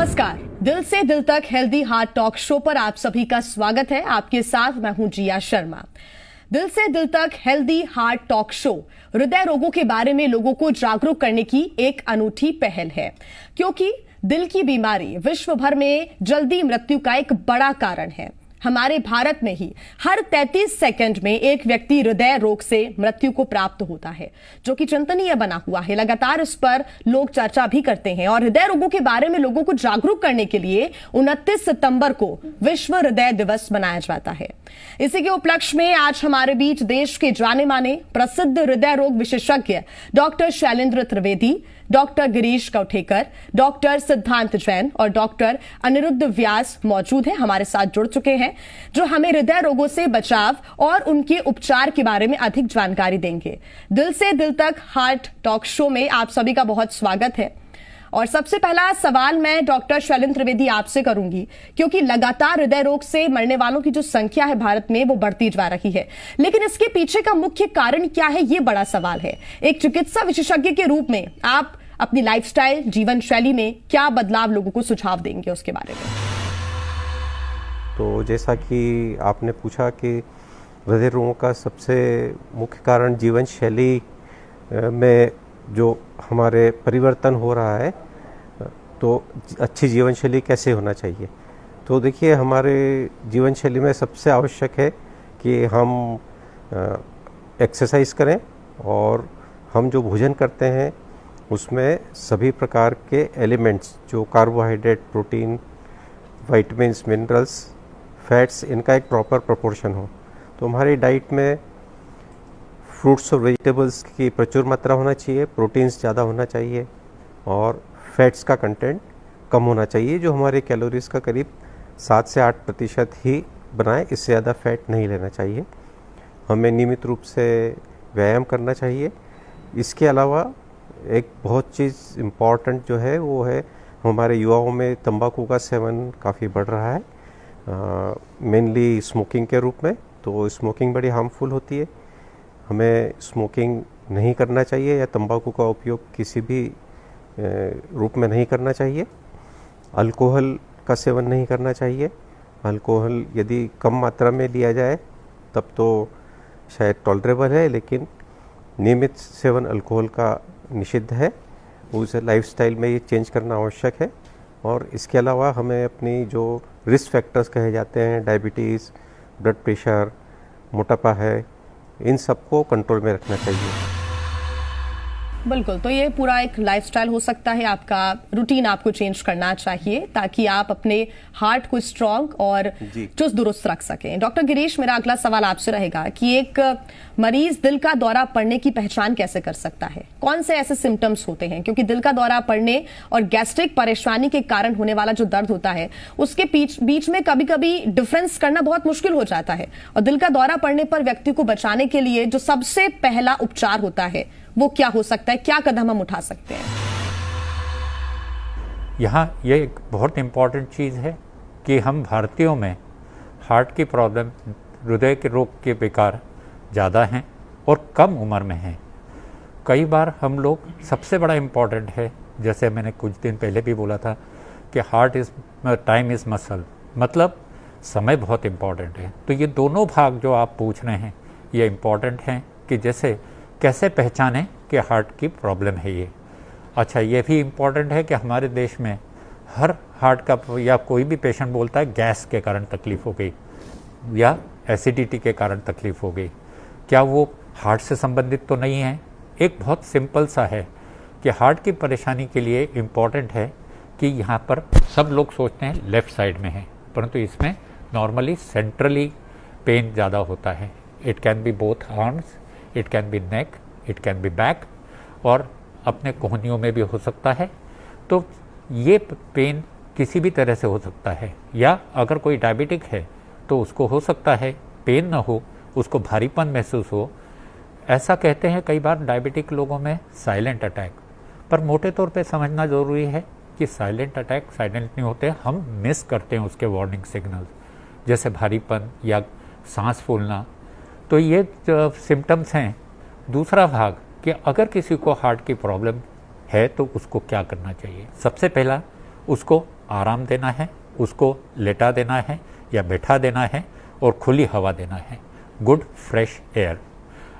नमस्कार, दिल से दिल तक हेल्दी हार्ट टॉक शो पर आप सभी का स्वागत है। आपके साथ मैं हूं जिया शर्मा। दिल से दिल तक हेल्दी हार्ट टॉक शो हृदय रोगों के बारे में लोगों को जागरूक करने की एक अनूठी पहल है, क्योंकि दिल की बीमारी विश्व भर में जल्दी मृत्यु का एक बड़ा कारण है। हमारे भारत में ही हर 33 सेकंड में एक व्यक्ति हृदय रोग से मृत्यु को प्राप्त होता है, जो कि चिंतनीय बना हुआ है। लगातार इस पर लोग चर्चा भी करते हैं और हृदय रोगों के बारे में लोगों को जागरूक करने के लिए 29 सितंबर को विश्व हृदय दिवस मनाया जाता है। इसी के उपलक्ष्य में आज हमारे बीच देश के जाने माने प्रसिद्ध हृदय रोग विशेषज्ञ doctor Shailendra Trivedi, doctor Girish Kauthekar, doctor Siddhant Jain और डॉक्टर अनिरुद्ध व्यास मौजूद हैं, हमारे साथ जुड़ चुके हैं, जो हमें हृदय रोगों से बचाव और उनके उपचार के बारे में अधिक जानकारी देंगे। दिल से दिल तक हार्ट टॉक शो में आप सभी का बहुत स्वागत है। और सबसे पहला सवाल मैं डॉक्टर शैलेंद्र त्रिवेदी आपसे करूंगी, क्योंकि लगातार हृदय रोग से मरने वालों की जो संख्या है भारत में वो बढ़ती जा रही है, लेकिन इसके पीछे का मुख्य कारण क्या है, ये बड़ा सवाल है। एक चिकित्सा विशेषज्ञ के रूप में आप अपनी लाइफस्टाइल, जीवन शैली में क्या बदलाव लोगों को सुझाव देंगे, उसके बारे में? तो जैसा कि आपने पूछा कि हृदय रोगों का सबसे मुख्य कारण जीवन शैली में जो हमारे परिवर्तन हो रहा है, तो अच्छी जीवन शैली कैसे होना चाहिए। तो देखिए, हमारे जीवन शैली में सबसे आवश्यक है कि हम एक्सरसाइज करें और हम जो भोजन करते हैं उसमें सभी प्रकार के एलिमेंट्स, जो carbohydrate, protein, vitamins, minerals, fats, इनका एक प्रॉपर प्रोपोर्शन हो। तो हमारी डाइट में फ्रूट्स और वेजिटेबल्स की प्रचुर मात्रा होना चाहिए, प्रोटीन्स ज़्यादा होना चाहिए और फैट्स का कंटेंट कम होना चाहिए, जो हमारे कैलोरीज का करीब 7 से 8% ही बनाए, इससे ज़्यादा फैट नहीं लेना चाहिए। हमें नियमित रूप से व्यायाम करना चाहिए। इसके अलावा एक बहुत चीज़ इम्पॉर्टेंट जो है वो है, हमारे युवाओं में तंबाकू का सेवन काफ़ी बढ़ रहा है, मेनली स्मोकिंग के रूप में। तो स्मोकिंग बड़ी हार्मफुल होती है, हमें स्मोकिंग नहीं करना चाहिए या तंबाकू का उपयोग किसी भी रूप में नहीं करना चाहिए। अल्कोहल का सेवन नहीं करना चाहिए। अल्कोहल यदि कम मात्रा में लिया जाए तब तो शायद टॉलरेबल है, लेकिन नियमित सेवन अल्कोहल का निषिद्ध है। उस लाइफस्टाइल में ये चेंज करना आवश्यक है। और इसके अलावा हमें अपनी जो रिस्क फैक्टर्स कहे जाते हैं, डायबिटीज़, ब्लड प्रेशर, मोटापा है, इन सबको कंट्रोल में रखना चाहिए। बिल्कुल, तो ये पूरा एक लाइफस्टाइल हो सकता है, आपका रूटीन आपको चेंज करना चाहिए ताकि आप अपने हार्ट को स्ट्रांग और चुस्त दुरुस्त रख सकें। डॉक्टर गिरीश, मेरा अगला सवाल आपसे रहेगा कि एक मरीज दिल का दौरा पड़ने की पहचान कैसे कर सकता है? कौन से ऐसे सिम्टम्स होते हैं? क्योंकि दिल का दौरा पड़ने और गैस्ट्रिक परेशानी के कारण होने वाला जो दर्द होता है, उसके बीच में कभी कभी डिफरेंस करना बहुत मुश्किल हो जाता है। और दिल का दौरा पड़ने पर व्यक्ति को बचाने के लिए जो सबसे पहला उपचार होता है वो क्या हो सकता है? क्या कदम हम उठा सकते हैं? यहाँ ये एक बहुत इम्पॉर्टेंट चीज़ है कि हम भारतीयों में हार्ट की प्रॉब्लम, हृदय के रोग के विकार ज़्यादा हैं और कम उम्र में हैं। कई बार हम लोग, सबसे बड़ा इम्पॉर्टेंट है, जैसे मैंने कुछ दिन पहले भी बोला था कि heart is time is muscle, मतलब समय बहुत इम्पॉर्टेंट है। तो ये दोनों भाग जो आप पूछ रहे हैं ये इम्पॉर्टेंट हैं कि जैसे कैसे पहचानें कि हार्ट की प्रॉब्लम है ये। अच्छा, ये भी इम्पॉर्टेंट है कि हमारे देश में हर हार्ट का या कोई भी पेशेंट बोलता है गैस के कारण तकलीफ़ हो गई या एसिडिटी के कारण तकलीफ़ हो गई। क्या वो हार्ट से संबंधित तो नहीं है? एक बहुत सिंपल सा है कि हार्ट की परेशानी के लिए इम्पॉर्टेंट है कि यहाँ पर सब लोग सोचते हैं लेफ़्ट साइड में है, परंतु इसमें नॉर्मली सेंट्रली पेन ज़्यादा होता है। It can be both arms, it can be neck, it can be back, और अपने कोहनियों में भी हो सकता है। तो ये पेन किसी भी तरह से हो सकता है। या अगर कोई डायबिटिक है तो उसको हो सकता है पेन ना हो, उसको भारीपन महसूस हो। ऐसा कहते हैं कई बार डायबिटिक लोगों में साइलेंट अटैक, पर मोटे तौर पे समझना ज़रूरी है कि साइलेंट अटैक साइलेंट नहीं होते, हम मिस करते हैं उसके वार्निंग सिग्नल, जैसे भारीपन या सांस फूलना। तो ये सिम्टम्स हैं। दूसरा भाग कि अगर किसी को हार्ट की प्रॉब्लम है तो उसको क्या करना चाहिए। सबसे पहला, उसको आराम देना है, उसको लेटा देना है या बैठा देना है और खुली हवा देना है, good fresh air.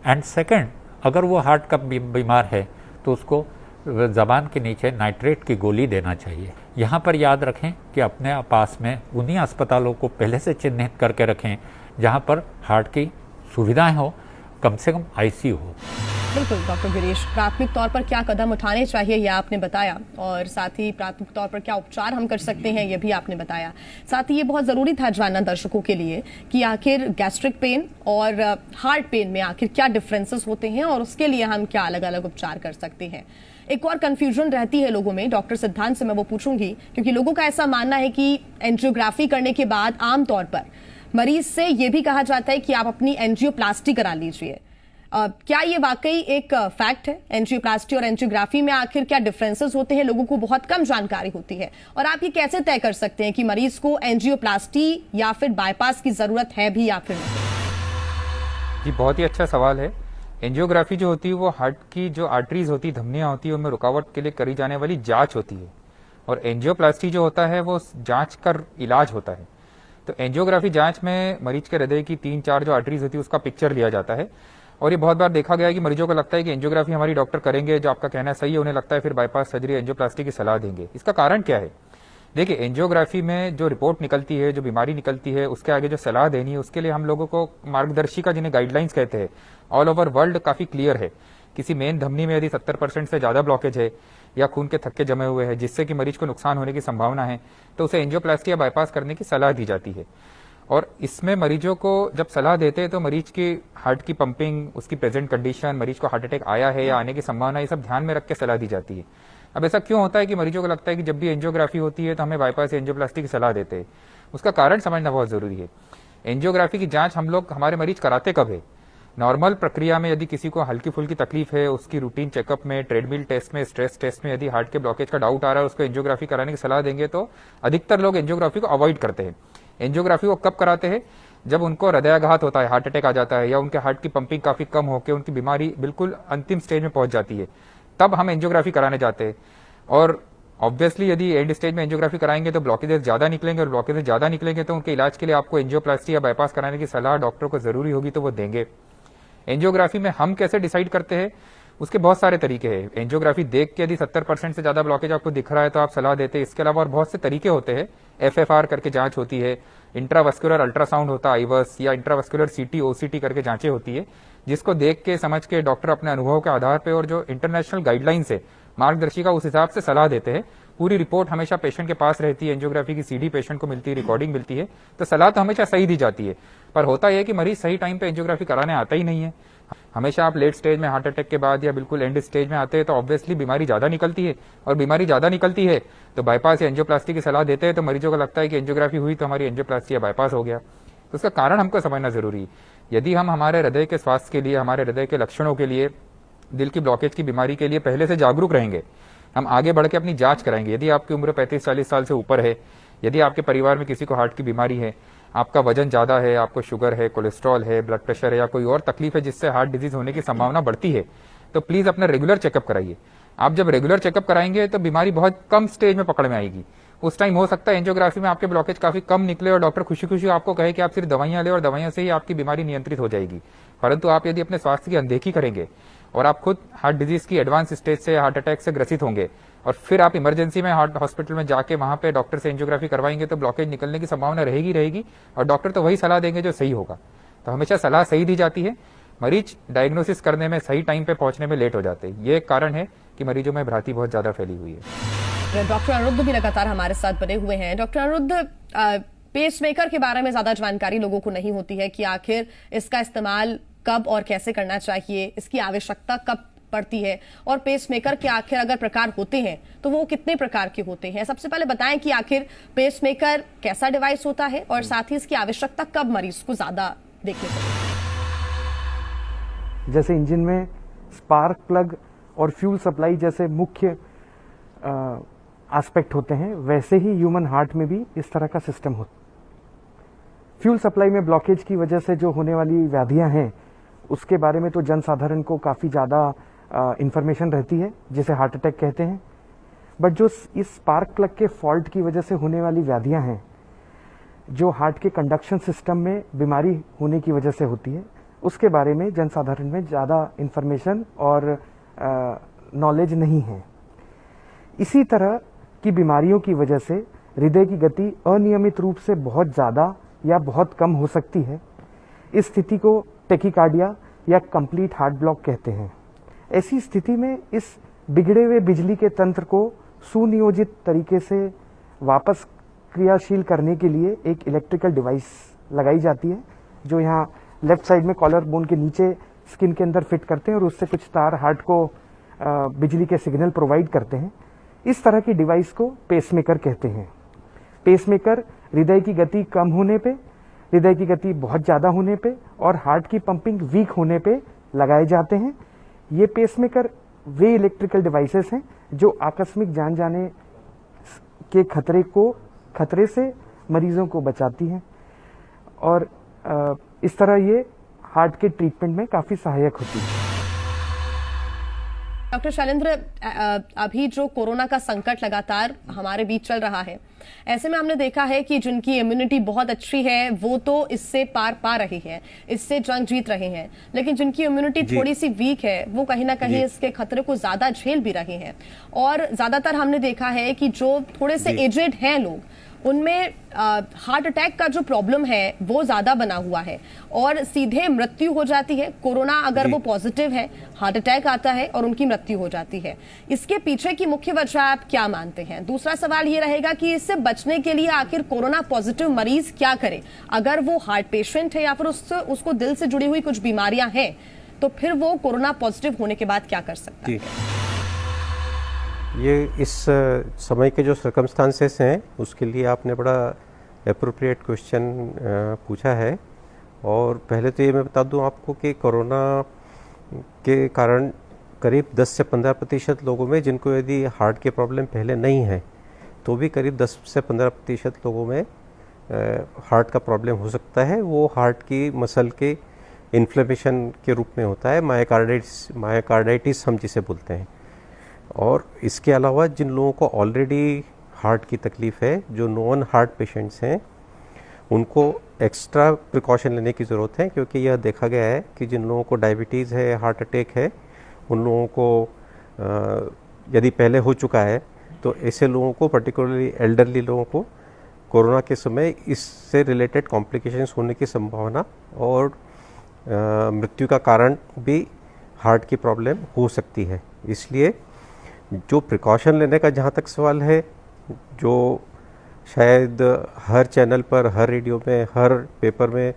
And second, अगर वो हार्ट का बीमार है तो उसको ज़बान के नीचे नाइट्रेट की गोली देना चाहिए। यहाँ पर याद रखें कि अपने पास में उन्हीं अस्पतालों को पहले से चिन्हित करके रखें जहाँ पर हार्ट की सुविधाएं हो, कम से कम आईसीयू हो। बिल्कुल डॉक्टर गिरीश, प्राथमिक तौर पर क्या कदम उठाने चाहिए ये आपने बताया, और साथ ही प्राथमिक तौर पर क्या उपचार हम कर सकते हैं ये भी आपने बताया। साथ ही ये बहुत ज़रूरी था जानना दर्शकों के लिए कि आखिर गैस्ट्रिक पेन और हार्ट पेन में आखिर क्या डिफरेंसेस होते हैं और उसके लिए हम क्या अलग अलग उपचार कर सकते हैं। एक और कंफ्यूजन रहती है लोगों में, डॉक्टर सिद्धांत से मैं वो पूछूंगी, क्योंकि लोगों का ऐसा मानना है कि एंजियोग्राफी करने के बाद आमतौर पर मरीज से ये भी कहा जाता है कि आप अपनी एंजियोप्लास्टी करा लीजिए। क्या ये वाकई एक फैक्ट है? एंजियोप्लास्टी और एंजियोग्राफी में आखिर क्या डिफरेंसेस होते हैं? लोगों को बहुत कम जानकारी होती है, और आप ये कैसे तय कर सकते हैं कि मरीज को एंजियोप्लास्टी या फिर बाईपास की जरूरत है भी या फिर नहीं? जी, बहुत ही अच्छा सवाल है। एंजियोग्राफी जो होती है वो हार्ट की जो आर्टरीज होती है, धमनियां होती है, उनमें रुकावट के लिए करी जाने वाली जांच होती है, और एंजियोप्लास्टी जो होता है वो जांच का इलाज होता है। तो एंजियोग्राफी जांच में मरीज के हृदय की 3-4 जो आर्टरीज होती है उसका पिक्चर लिया जाता है, और ये बहुत बार देखा गया है कि मरीजों को लगता है कि एंजियोग्राफी हमारी डॉक्टर करेंगे, जो आपका कहना है सही है, उन्हें लगता है फिर बाईपास सर्जरी एंजियोप्लास्टी की सलाह देंगे। इसका कारण क्या है? देखिए, एंजियोग्राफी में जो रिपोर्ट निकलती है, जो बीमारी निकलती है, उसके आगे जो सलाह देनी है, उसके लिए हम लोगों को मार्गदर्शिका, जिन्हें गाइडलाइंस कहते हैं, ऑल ओवर वर्ल्ड काफी क्लियर है। किसी मेन धमनी में यदि 70% से ज्यादा ब्लॉकेज है या खून के थक्के जमे हुए हैं जिससे कि मरीज को नुकसान होने की संभावना है, तो उसे एंजियोप्लास्टी या बाईपास करने की सलाह दी जाती है। और इसमें मरीजों को जब सलाह देते हैं तो मरीज की हार्ट की पंपिंग, उसकी प्रेजेंट कंडीशन, मरीज को हार्ट अटैक आया है या आने की संभावना, ये सब ध्यान में रख के सलाह दी जाती है। अब ऐसा क्यों होता है कि मरीजों को लगता है कि जब भी एंजियोग्राफी होती है तो हमें बाईपास या एंजियोप्लास्टी की सलाह देते हैं? उसका कारण समझना बहुत जरूरी है। एंजियोग्राफी की जांच हम लोग, हमारे मरीज कराते कब है? नॉर्मल प्रक्रिया में यदि किसी को हल्की फुल्की तकलीफ है, उसकी रूटीन चेकअप में, ट्रेडमिल टेस्ट में, स्ट्रेस टेस्ट में यदि हार्ट के ब्लॉकेज का डाउट आ रहा है, उसको एंजियोग्राफी कराने की सलाह देंगे तो अधिकतर लोग एंजियोग्राफी को अवॉइड करते हैं। एंजियोग्राफी को कब कराते हैं? जब उनको हृदयाघात होता है, हार्ट अटैक आ जाता है, या उनके हार्ट की पंपिंग काफी कम होकर उनकी बीमारी बिल्कुल अंतिम स्टेज में पहुंच जाती है, तब हम एंजियोग्राफी कराने जाते हैं। और ऑब्वियसली यदि एंड स्टेज में एंजियोग्राफी कराएंगे तो ब्लॉकेजेस ज्यादा निकलेंगे, और ब्लॉकेजेस ज्यादा निकलेंगे तो उनके इलाज के लिए आपको एंजियोप्लास्टी या बाईपास कराने की सलाह डॉक्टर को जरूरी होगी तो वो देंगे। एंजियोग्राफी में हम कैसे डिसाइड करते हैं? उसके बहुत सारे तरीके हैं। एंजियोग्राफी देख के यदि 70% से ज्यादा ब्लॉकेज आपको दिख रहा है तो आप सलाह देते हैं। इसके अलावा और बहुत से तरीके होते हैं। FFR करके जांच होती है, इंट्रावस्कुलर अल्ट्रासाउंड होता है आईवर्स, या इंट्रावस्कुलर CT OCT करके जांचें होती है, जिसको देख के समझ के डॉक्टर अपने अनुभव के आधार पर और जो इंटरनेशनल गाइडलाइंस है, मार्गदर्शिका, उस हिसाब से सलाह देते हैं। पूरी रिपोर्ट हमेशा पेशेंट के पास रहती है, एंजियोग्राफी की CD पेशेंट को मिलती है, रिकॉर्डिंग मिलती है, तो सलाह तो हमेशा सही दी जाती है। पर होता यह है कि मरीज सही टाइम पे एंजियोग्राफी कराने आता ही नहीं है। हमेशा आप लेट स्टेज में, हार्ट अटैक के बाद या बिल्कुल एंड स्टेज में आते हैं तो ऑब्वियसली बीमारी ज्यादा निकलती है, और बीमारी ज्यादा निकलती है तो बाईपास या एंजियोप्लास्टी की सलाह देते हैं, तो मरीजों को लगता है कि एंजियोग्राफी हुई तो हमारी एंजियोप्लास्टी या बाईपास हो गया। तो उसका कारण हमको समझना जरूरी है। यदि हम हमारे हृदय के स्वास्थ्य के लिए, हमारे हृदय के लक्षणों के लिए, दिल की ब्लॉकेज की बीमारी के लिए पहले से जागरूक रहेंगे, हम आगे बढ़ के अपनी जांच कराएंगे। यदि आपकी उम्र 35-40 साल से ऊपर है, यदि आपके परिवार में किसी को हार्ट की बीमारी है, आपका वजन ज्यादा है, आपको शुगर है, कोलेस्ट्रॉल है, ब्लड प्रेशर है, या कोई और तकलीफ है जिससे हार्ट डिजीज होने की संभावना बढ़ती है, तो प्लीज अपना रेगुलर चेकअप कराइए। आप जब रेगुलर चेकअप कराएंगे तो बीमारी बहुत कम स्टेज में पकड़ में आएगी। उस टाइम हो सकता है एंजियोग्राफी में आपके ब्लॉकेज काफी कम निकले और डॉक्टर खुशी खुशी आपको कहे कि आप सिर्फ दवाइयां ले और दवाइयां से ही आपकी बीमारी नियंत्रित हो जाएगी। परंतु आप यदि अपने स्वास्थ्य की अनदेखी करेंगे और आप खुद हार्ट डिजीज की एडवांस स्टेज से, हार्ट अटैक से ग्रसित होंगे, और फिर आप इमरजेंसी में हार्ट हॉस्पिटल में जाके वहां पे डॉक्टर से एंजियोग्राफी करवाएंगे, तो ब्लॉकेज निकलने की संभावना रहेगी, और डॉक्टर तो वही सलाह देंगे जो सही होगा। तो हमेशा सलाह सही दी जाती है, मरीज डायग्नोसिस करने में, सही टाइम पे पहुंचने में लेट हो जाते हैं। ये कारण है कि मरीजों में भ्रांति बहुत ज्यादा फैली हुई है। डॉक्टर अनिरुद्ध भी लगातार हमारे साथ बने हुए हैं। डॉक्टर अनिरुद्ध, पेसमेकर के बारे में ज्यादा जानकारी लोगों को नहीं होती है कि आखिर इसका इस्तेमाल कब और कैसे करना चाहिए, इसकी आवश्यकता कब पड़ती है, और पेसमेकर के आखिर अगर प्रकार होते हैं तो वो कितने प्रकार के होते हैं। सबसे पहले बताएं कि आखिर पेसमेकर कैसा डिवाइस होता है और साथ ही इसकी आवश्यकता कब मरीज को ज्यादा देखने को मिलती है। जैसे इंजन में स्पार्क प्लग और फ्यूल सप्लाई जैसे मुख्य एस्पेक्ट होते हैं, वैसे ही ह्यूमन हार्ट में भी इस तरह का सिस्टम होता है। फ्यूल सप्लाई में ब्लॉकेज की वजह से जो होने वाली व्याधियां हैं उसके बारे में तो जनसाधारण को काफ़ी ज़्यादा इंफॉर्मेशन रहती है, जिसे हार्ट अटैक कहते हैं। बट जो इस स्पार्क प्लग के फॉल्ट की वजह से होने वाली व्याधियां हैं, जो हार्ट के कंडक्शन सिस्टम में बीमारी होने की वजह से होती है, उसके बारे में जनसाधारण में ज़्यादा इंफॉर्मेशन और नॉलेज नहीं है। इसी तरह की बीमारियों की वजह से हृदय की गति अनियमित रूप से बहुत ज़्यादा या बहुत कम हो सकती है। इस स्थिति को टेकिकार्डिया या कंप्लीट हार्ट ब्लॉक कहते हैं। ऐसी स्थिति में इस बिगड़े हुए बिजली के तंत्र को सुनियोजित तरीके से वापस क्रियाशील करने के लिए एक इलेक्ट्रिकल डिवाइस लगाई जाती है, जो यहाँ लेफ्ट साइड में कॉलर बोन के नीचे स्किन के अंदर फिट करते हैं और उससे कुछ तार हार्ट को बिजली के सिग्नल प्रोवाइड करते हैं। इस तरह की डिवाइस को पेसमेकर कहते हैं। पेसमेकर हृदय की गति कम होने पे, हृदय की गति बहुत ज़्यादा होने पे और हार्ट की पंपिंग वीक होने पे लगाए जाते हैं। ये पेसमेकर वे इलेक्ट्रिकल डिवाइसेस हैं जो आकस्मिक जान जाने के खतरे से मरीजों को बचाती हैं और इस तरह ये हार्ट के ट्रीटमेंट में काफ़ी सहायक होती है। डॉक्टर शैलेंद्र, अभी जो कोरोना का संकट लगातार हमारे बीच चल रहा है, ऐसे में हमने देखा है कि जिनकी इम्यूनिटी बहुत अच्छी है वो तो इससे पार पा रही है, इससे जंग जीत रहे हैं, लेकिन जिनकी इम्यूनिटी थोड़ी सी वीक है वो कहीं ना कहीं इसके खतरे को ज्यादा झेल भी रहे हैं। और ज्यादातर हमने देखा है कि जो थोड़े से एजेड हैं लोग, उनमें हार्ट अटैक का जो प्रॉब्लम है वो ज्यादा बना हुआ है और सीधे मृत्यु हो जाती है। कोरोना अगर वो पॉजिटिव है, हार्ट अटैक आता है और उनकी मृत्यु हो जाती है। इसके पीछे की मुख्य वजह आप क्या मानते हैं? दूसरा सवाल ये रहेगा कि इससे बचने के लिए आखिर कोरोना पॉजिटिव मरीज क्या करे? अगर वो हार्ट पेशेंट है या फिर उसको दिल से जुड़ी हुई कुछ बीमारियां हैं, तो फिर वो कोरोना पॉजिटिव होने के बाद क्या कर सकता है? ये इस समय के जो सर्कमस्टांसेस हैं उसके लिए आपने बड़ा एप्रोप्रिएट क्वेश्चन पूछा है। और पहले तो ये मैं बता दूं आपको कि कोरोना के कारण करीब 10 से 15% लोगों में, जिनको यदि हार्ट के प्रॉब्लम पहले नहीं है तो भी करीब 10 से 15% लोगों में हार्ट का प्रॉब्लम हो सकता है। वो हार्ट की मसल के इन्फ्लेमेशन के रूप में होता है, मायोकार्डाइटिस हम जिसे बोलते हैं। और इसके अलावा जिन लोगों को ऑलरेडी हार्ट की तकलीफ़ है, जो नॉन हार्ट पेशेंट्स हैं, उनको एक्स्ट्रा प्रिकॉशन लेने की ज़रूरत है, क्योंकि यह देखा गया है कि जिन लोगों को डायबिटीज़ है, हार्ट अटैक है, उन लोगों को यदि पहले हो चुका है तो ऐसे लोगों को, पर्टिकुलरली एल्डरली लोगों को, कोरोना के समय इससे रिलेटेड कॉम्प्लिकेशंस होने की संभावना और मृत्यु का कारण भी हार्ट की प्रॉब्लम हो सकती है। इसलिए जो प्रिकॉशन लेने का जहाँ तक सवाल है, जो शायद हर चैनल पर, हर रेडियो में, हर पेपर में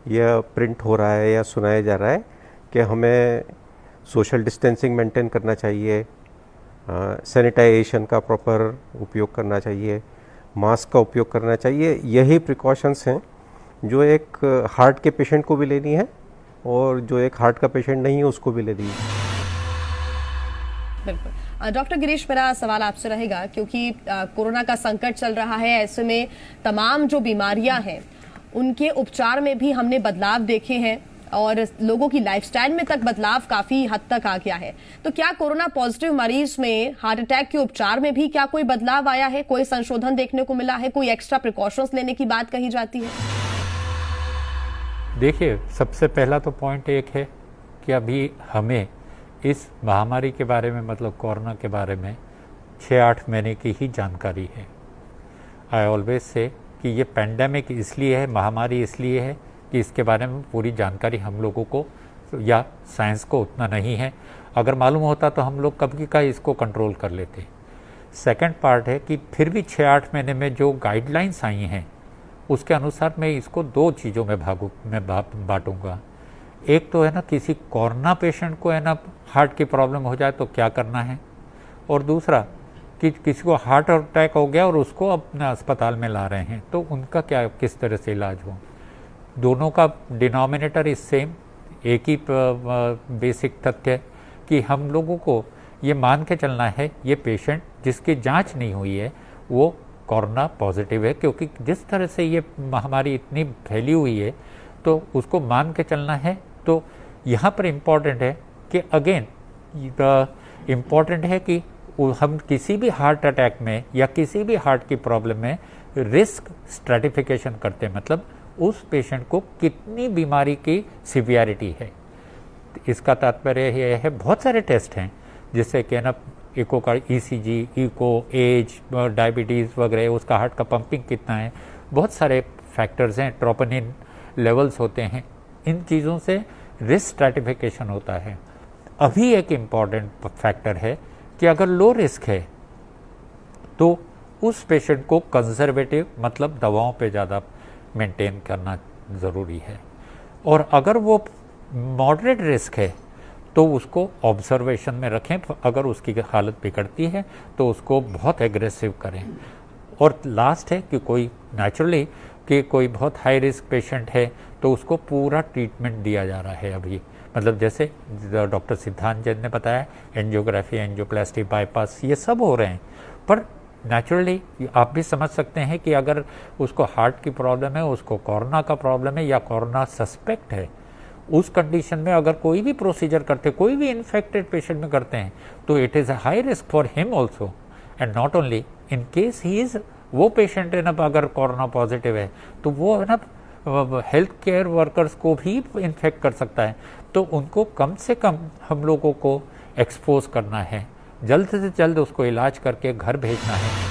यह प्रिंट हो रहा है या सुनाया जा रहा है कि हमें सोशल डिस्टेंसिंग मेंटेन करना चाहिए, सैनिटाइजेशन का प्रॉपर उपयोग करना चाहिए, मास्क का उपयोग करना चाहिए। यही प्रिकॉशंस हैं जो एक हार्ट के पेशेंट को भी लेनी है और जो एक हार्ट का पेशेंट नहीं है उसको भी लेनी है। बिल्कुल। डॉक्टर गिरीश, मेरा सवाल आपसे रहेगा, क्योंकि कोरोना का संकट चल रहा है, ऐसे में तमाम जो बीमारियां हैं उनके उपचार में भी हमने बदलाव देखे हैं और लोगों की लाइफस्टाइल में तक बदलाव काफी हद तक आ गया है। तो क्या कोरोना पॉजिटिव मरीज में हार्ट अटैक के उपचार में भी क्या कोई बदलाव आया है? कोई संशोधन देखने को मिला है? कोई एक्स्ट्रा प्रिकॉशंस लेने की बात कही जाती है? देखिए, सबसे पहला तो पॉइंट एक है कि अभी हमें इस महामारी के बारे में, मतलब कोरोना के बारे में 6-8 महीने की ही जानकारी है। आई ऑलवेज से कि ये पेंडेमिक इसलिए है, महामारी इसलिए है कि इसके बारे में पूरी जानकारी हम लोगों को या साइंस को उतना नहीं है। अगर मालूम होता तो हम लोग कब का इसको कंट्रोल कर लेते। सेकंड पार्ट है कि फिर भी 6-8 महीने में जो गाइडलाइंस आई हैं उसके अनुसार मैं इसको 2 चीज़ों में बांटूंगा। एक तो है ना, किसी कोरोना पेशेंट को है ना हार्ट की प्रॉब्लम हो जाए तो क्या करना है, और दूसरा कि किसी को हार्ट अटैक हो गया और उसको अपने अस्पताल में ला रहे हैं तो उनका क्या, किस तरह से इलाज हो। दोनों का डिनोमिनेटर इज सेम, एक ही बेसिक तथ्य है कि हम लोगों को ये मान के चलना है ये पेशेंट जिसकी जांच नहीं हुई है वो कोरोना पॉजिटिव है, क्योंकि जिस तरह से ये महामारी इतनी फैली हुई है तो उसको मान के चलना है। तो यहाँ पर इम्पॉर्टेंट है कि अगेन इम्पॉर्टेंट है कि हम किसी भी हार्ट अटैक में या किसी भी हार्ट की प्रॉब्लम में रिस्क स्ट्रैटिफिकेशन करते हैं, मतलब उस पेशेंट को कितनी बीमारी की सिवियरिटी है। इसका तात्पर्य यह है, बहुत सारे टेस्ट हैं जिससे कि ना इको का ECG, इको, एज, डायबिटीज़ वगैरह, उसका हार्ट का पंपिंग कितना है, बहुत सारे फैक्टर्स हैं, ट्रोपोनिन लेवल्स होते हैं, इन चीज़ों से रिस्क स्ट्रैटिफिकेशन होता है। अभी एक इम्पॉर्टेंट फैक्टर है कि अगर लो रिस्क है तो उस पेशेंट को कंजर्वेटिव मतलब दवाओं पे ज़्यादा मेंटेन करना ज़रूरी है, और अगर वो मॉडरेट रिस्क है तो उसको ऑब्जर्वेशन में रखें। अगर उसकी हालत बिगड़ती है तो उसको बहुत एग्रेसिव करें। और लास्ट है कि कोई नेचुरली कि कोई बहुत हाई रिस्क पेशेंट है तो उसको पूरा ट्रीटमेंट दिया जा रहा है अभी, मतलब जैसे डॉक्टर सिद्धांत जैन ने बताया, एंजियोग्राफी, एंजियोप्लास्टी, बाईपास, ये सब हो रहे हैं। पर नेचुरली आप भी समझ सकते हैं कि अगर उसको हार्ट की प्रॉब्लम है, उसको कोरोना का प्रॉब्लम है या कोरोना सस्पेक्ट है, उस कंडीशन में अगर कोई भी प्रोसीजर करते, कोई भी इन्फेक्टेड पेशेंट में करते हैं तो it is a high risk for him also, and not only in case he is, वो पेशेंट है ना अगर कोरोना पॉजिटिव है तो वो है ना हेल्थ केयर वर्कर्स को भी इन्फेक्ट कर सकता है। तो उनको कम से कम हम लोगों को एक्सपोज करना है, जल्द से जल्द उसको इलाज करके घर भेजना है।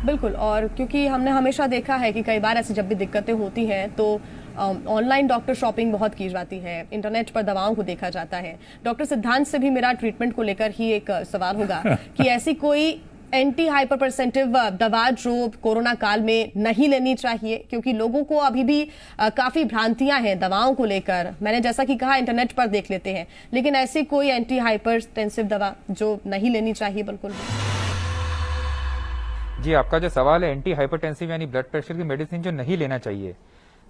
बिल्कुल, और क्योंकि हमने हमेशा देखा है कि कई बार ऐसी जब भी दिक्कतें होती हैं तो ऑनलाइन डॉक्टर शॉपिंग बहुत की जाती है, इंटरनेट पर दवाओं को देखा जाता है। डॉक्टर सिद्धांत से भी मेरा ट्रीटमेंट को लेकर ही एक सवाल होगा कि ऐसी कोई एंटी हाइपरटेंसिव दवा जो कोरोना काल में नहीं लेनी चाहिए, क्योंकि लोगों को अभी भी काफी भ्रांतियां हैं दवाओं को लेकर। मैंने जैसा कि कहा इंटरनेट पर देख लेते हैं, लेकिन ऐसी कोई एंटी हाइपरटेंसिव दवा जो नहीं लेनी चाहिए बिल्कुल भी? जी, आपका जो सवाल है एंटी हाइपरटेंसिव यानी ब्लड प्रेशर की मेडिसिन जो नहीं लेना चाहिए,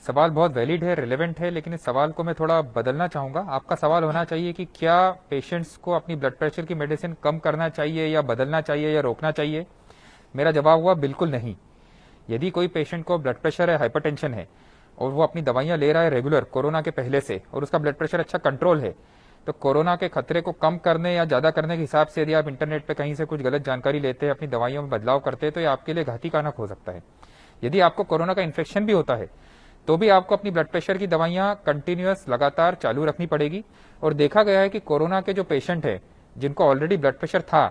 सवाल बहुत वैलिड है, रिलेवेंट है, लेकिन इस सवाल को मैं थोड़ा बदलना चाहूंगा। आपका सवाल होना चाहिए कि क्या पेशेंट्स को अपनी ब्लड प्रेशर की मेडिसिन कम करना चाहिए या बदलना चाहिए या रोकना चाहिए? मेरा जवाब हुआ बिल्कुल नहीं। यदि कोई पेशेंट को ब्लड प्रेशर है, हाइपरटेंशन है और वो अपनी दवाइयां ले रहा है रेगुलर कोरोना के पहले से और उसका ब्लड प्रेशर अच्छा कंट्रोल है, तो कोरोना के खतरे को कम करने या ज्यादा करने के हिसाब से यदि आप इंटरनेट पे कहीं से कुछ गलत जानकारी लेते हैं, अपनी दवाइयों में बदलाव करते हैं, तो ये आपके लिए घातक हो सकता है। यदि आपको कोरोना का इन्फेक्शन भी होता है तो भी आपको अपनी ब्लड प्रेशर की दवाइयां कंटिन्यूअस लगातार चालू रखनी पड़ेगी। और देखा गया है कि कोरोना के जो पेशेंट है जिनको ऑलरेडी ब्लड प्रेशर था,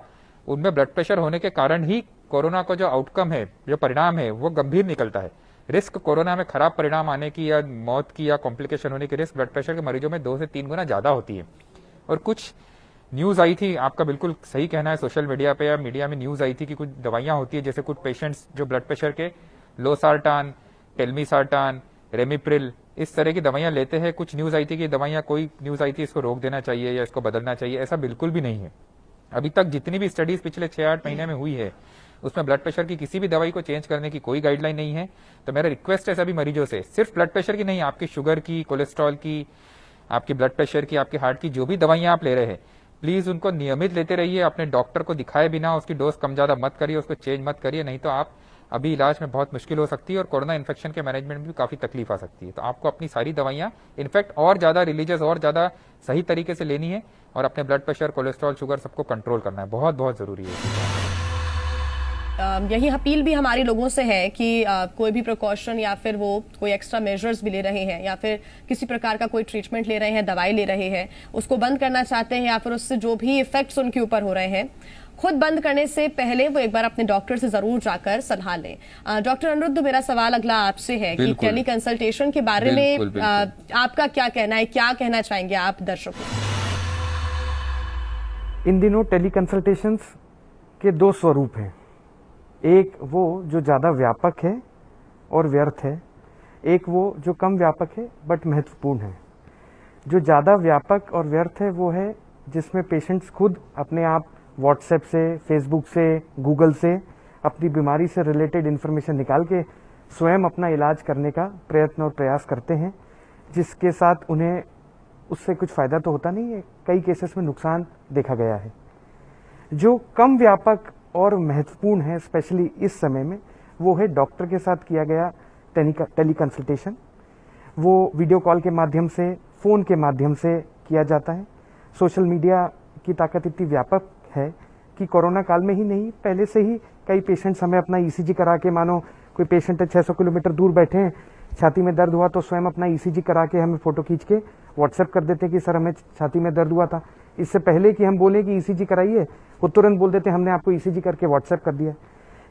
उनमें ब्लड प्रेशर होने के कारण ही कोरोना का जो आउटकम है, जो परिणाम है, वो गंभीर निकलता है। रिस्क कोरोना में खराब परिणाम आने की या मौत की या कॉम्प्लिकेशन होने की रिस्क ब्लड प्रेशर के मरीजों में 2 से 3 गुना ज्यादा होती है। और कुछ न्यूज आई थी, आपका बिल्कुल सही कहना है, सोशल मीडिया पे या मीडिया में न्यूज आई थी कि कुछ दवाइयां होती है, जैसे कुछ पेशेंट्स जो ब्लड प्रेशर के लोसार्टान, टेल्मीसार्टान, रेमिप्रिल, इस तरह की दवाइयां लेते हैं। कुछ न्यूज आई थी कि दवाइयां, कोई न्यूज आई थी इसको रोक देना चाहिए या इसको बदलना चाहिए। ऐसा बिल्कुल भी नहीं है। अभी तक जितनी भी स्टडीज पिछले 6-8 महीने में हुई है, उसमें ब्लड प्रेशर की किसी भी दवाई को चेंज करने की कोई गाइडलाइन नहीं है। तो मेरा रिक्वेस्ट है सभी मरीजों से, सिर्फ ब्लड प्रेशर की नहीं, आपकी शुगर की, कोलेस्ट्रॉल की, आपकी ब्लड प्रेशर की, आपकी हार्ट की जो भी दवाइयां आप ले रहे हैं, प्लीज उनको नियमित लेते रहिए। अपने डॉक्टर को दिखाए बिना उसकी डोज कम ज्यादा मत करिए, उसको चेंज मत करिए, नहीं तो आप अभी इलाज में बहुत मुश्किल हो सकती है और कोरोना इन्फेक्शन के मैनेजमेंट में भी काफी तकलीफ आ सकती है। तो आपको अपनी सारी दवाइयां इनफैक्ट और ज्यादा रिलीजियस और ज्यादा सही तरीके से लेनी है और अपने ब्लड प्रेशर, कोलेस्ट्रॉल, शुगर सबको कंट्रोल करना है, बहुत बहुत जरूरी है। यही अपील भी हमारे लोगों से है कि कोई भी प्रिकॉशन या फिर वो कोई एक्स्ट्रा मेजर्स भी ले रहे हैं या फिर किसी प्रकार का कोई ट्रीटमेंट ले रहे हैं, दवाई ले रहे हैं, उसको बंद करना चाहते हैं या फिर उससे जो भी इफेक्ट्स उनके ऊपर हो रहे हैं, खुद बंद करने से पहले वो एक बार अपने डॉक्टर से जरूर जाकर सलाह लें। डॉक्टर अनिरुद्ध, मेरा सवाल अगला आपसे है कि टेली कंसल्टेशन के बारे में आपका क्या कहना है, क्या कहना चाहेंगे आप दर्शकों? इन दिनों टेली कंसल्टेशंस के 2 स्वरूप हैं। एक वो जो ज़्यादा व्यापक है और व्यर्थ है, एक वो जो कम व्यापक है बट महत्वपूर्ण है। जो ज़्यादा व्यापक और व्यर्थ है वो है जिसमें पेशेंट्स खुद अपने आप व्हाट्सएप से, फेसबुक से, गूगल से अपनी बीमारी से रिलेटेड इन्फॉर्मेशन निकाल के स्वयं अपना इलाज करने का प्रयत्न और प्रयास करते हैं, जिसके साथ उन्हें उससे कुछ फ़ायदा तो होता नहीं है, कई केसेस में नुकसान देखा गया है। जो कम व्यापक और महत्वपूर्ण है स्पेशली इस समय में, वो है डॉक्टर के साथ किया गया टेली कंसल्टेशन। वो वीडियो कॉल के माध्यम से, फ़ोन के माध्यम से किया जाता है। सोशल मीडिया की ताकत इतनी व्यापक है कि कोरोना काल में ही नहीं, पहले से ही कई पेशेंट्स हमें अपना ईसीजी करा के, मानो कोई पेशेंट है 600 किलोमीटर दूर बैठे हैं, छाती में दर्द हुआ तो स्वयं अपना ईसीजी करा के हमें फोटो खींच के व्हाट्सएप कर देते कि सर हमें छाती में दर्द हुआ था। इससे पहले कि हम बोले कि ईसीजी कराइए, वो तुरंत बोल देते हमने आपको ईसीजी करके व्हाट्सएप कर दिया।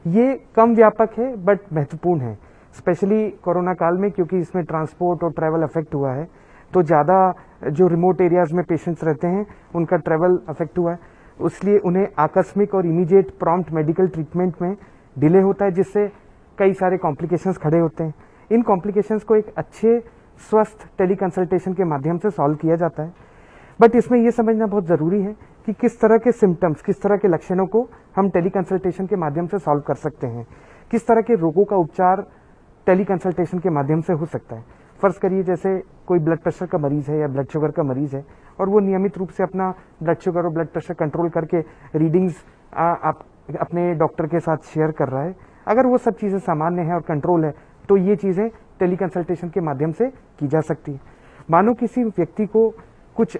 ये कम व्यापक है बट महत्वपूर्ण है, स्पेशली कोरोना काल में, क्योंकि इसमें ट्रांसपोर्ट और ट्रैवल अफेक्ट हुआ है। तो ज़्यादा जो रिमोट एरियाज में पेशेंट्स रहते हैं उनका ट्रैवल अफेक्ट हुआ है, इसलिए उन्हें आकस्मिक और इमीडिएट प्रॉम्प्ट मेडिकल ट्रीटमेंट में डिले होता है, जिससे कई सारे कॉम्प्लिकेशंस खड़े होते हैं। इन कॉम्प्लिकेशंस को एक अच्छे स्वस्थ टेली कंसल्टेशन के माध्यम से सॉल्व किया जाता है। बट इसमें यह समझना बहुत ज़रूरी है कि किस तरह के सिम्टम्स, किस तरह के लक्षणों को हम टेली कंसल्टेशन के माध्यम से सॉल्व कर सकते हैं, किस तरह के रोगों का उपचार टेली कंसल्टेशन के माध्यम से हो सकता है। फर्ज करिए जैसे कोई ब्लड प्रेशर का मरीज है या ब्लड शुगर का मरीज है और वो नियमित रूप से अपना ब्लड शुगर और ब्लड प्रेशर कंट्रोल करके रीडिंग्स आप अपने डॉक्टर के साथ शेयर कर रहा है। अगर वो सब चीज़ें सामान्य है और कंट्रोल है तो ये चीज़ें टेली कंसल्टेशन के माध्यम से की जा सकती है। मानो किसी व्यक्ति को कुछ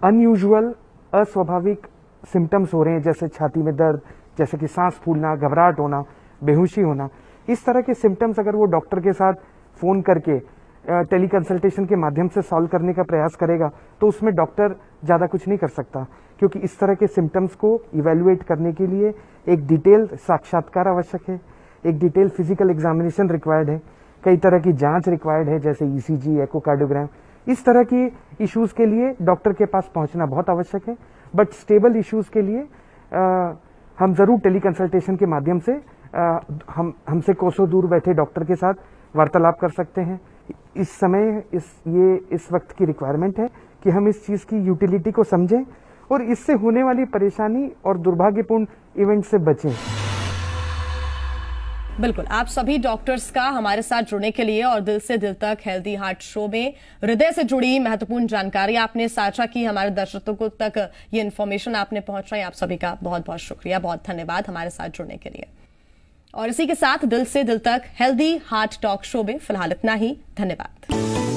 अनयूजुअल, अस्वाभाविक सिम्टम्स हो रहे हैं, जैसे छाती में दर्द, जैसे कि सांस फूलना, घबराहट होना, बेहोशी होना, इस तरह के सिम्टम्स अगर वो डॉक्टर के साथ फोन करके टेली कंसल्टेशन के माध्यम से सॉल्व करने का प्रयास करेगा तो उसमें डॉक्टर ज़्यादा कुछ नहीं कर सकता, क्योंकि इस तरह के सिम्टम्स को इवेल्युएट करने के लिए एक डिटेल साक्षात्कार आवश्यक है, एक डिटेल फिजिकल एग्जामिनेशन रिक्वायर्ड है, कई तरह की जांच रिक्वायर्ड है जैसे ईसीजी, एकोकार्डियोग्राम। इस तरह की इश्यूज के लिए डॉक्टर के पास पहुंचना बहुत आवश्यक है। बट स्टेबल इश्यूज के लिए हम जरूर टेली कंसल्टेशन के माध्यम से हमसे कोसों दूर बैठे डॉक्टर के साथ वार्तालाप कर सकते हैं। इस समय इस वक्त की रिक्वायरमेंट है कि हम इस चीज की यूटिलिटी को समझें और इससे होने वाली परेशानी और दुर्भाग्यपूर्ण इवेंट से बचें। बिल्कुल, आप सभी डॉक्टर्स का हमारे साथ जुड़ने के लिए और दिल से दिल तक हेल्दी हार्ट शो में हृदय से जुड़ी महत्वपूर्ण जानकारी आपने साझा की, हमारे दर्शकों तक ये इन्फॉर्मेशन आपने पहुंचाई। आप सभी का बहुत बहुत शुक्रिया, बहुत धन्यवाद हमारे साथ जुड़ने के लिए। और इसी के साथ दिल से दिल तक हेल्दी हार्ट टॉक शो में फिलहाल इतना ही। धन्यवाद।